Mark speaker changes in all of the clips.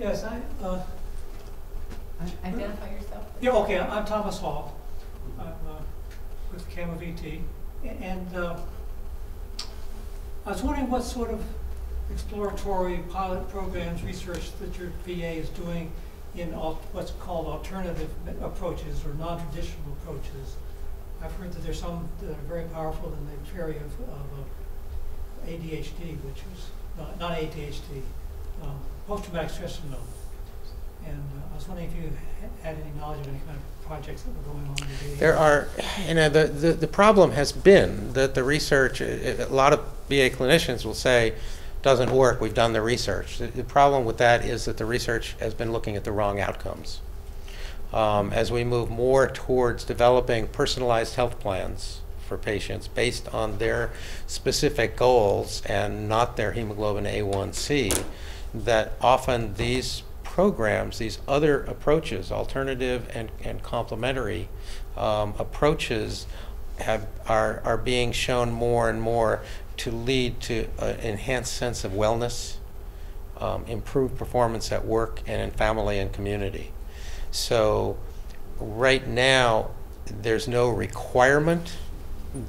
Speaker 1: Yes,
Speaker 2: Identify yourself.
Speaker 1: yeah, okay, I'm Thomas Hall. I'm with CAMaVT. And I was wondering what sort of exploratory pilot programs, research that your VA is doing in what's called alternative approaches or non-traditional approaches. I've heard that there's some that are very powerful in the area of ADHD, which is not ADHD, post-traumatic stress syndrome. And I was wondering if you had any knowledge of any kind of projects that were going on in the VA.
Speaker 3: There are, you know, the problem has been that the research, a lot of VA clinicians will say, doesn't work, we've done the research. The problem with that is that the research has been looking at the wrong outcomes. As we move more towards developing personalized health plans for patients based on their specific goals and not their hemoglobin A1C, that often these programs, these other approaches, alternative and complementary approaches, are being shown more and more to lead to an enhanced sense of wellness, improved performance at work and in family and community. So right now, there's no requirement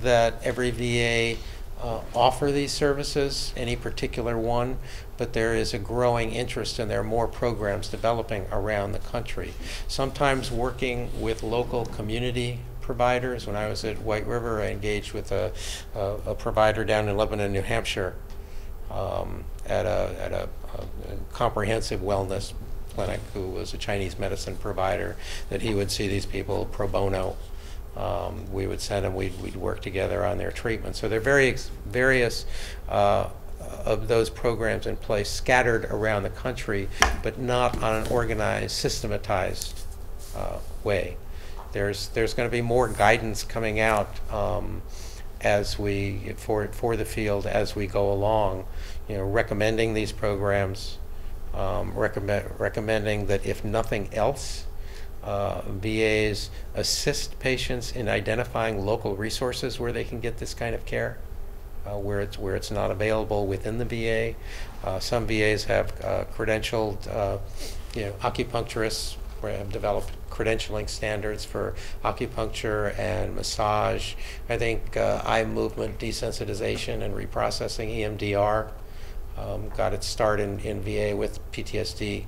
Speaker 3: that every VA offer these services, any particular one, but there is a growing interest and there are more programs developing around the country. Sometimes working with local community providers. When I was at White River, I engaged with a provider down in Lebanon, New Hampshire, at a comprehensive wellness clinic, who was a Chinese medicine provider, that he would see these people pro bono. We would send them, we'd work together on their treatment. So there are various of those programs in place scattered around the country, but not on an organized, systematized way. There's going to be more guidance coming out as we for the field as we go along. You know, recommending these programs, recommending that if nothing else, VAs assist patients in identifying local resources where they can get this kind of care, where it's not available within the VA. Some VAs have credentialed, acupuncturists, where have developed credentialing standards for acupuncture and massage. I think eye movement desensitization and reprocessing, EMDR, got its start in VA with PTSD.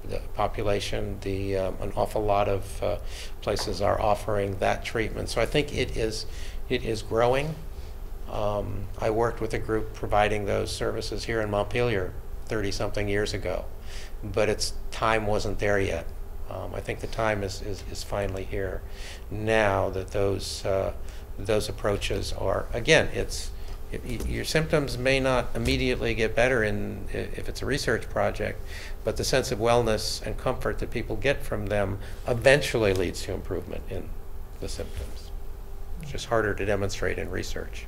Speaker 3: The population, an awful lot of places are offering that treatment. So I think it is growing. I worked with a group providing those services here in Montpelier 30-something years ago, but its time wasn't there yet. I think the time is finally here now that those approaches are, again, your symptoms may not immediately get better if it's a research project, but the sense of wellness and comfort that people get from them eventually leads to improvement in the symptoms. It's just harder to demonstrate in research.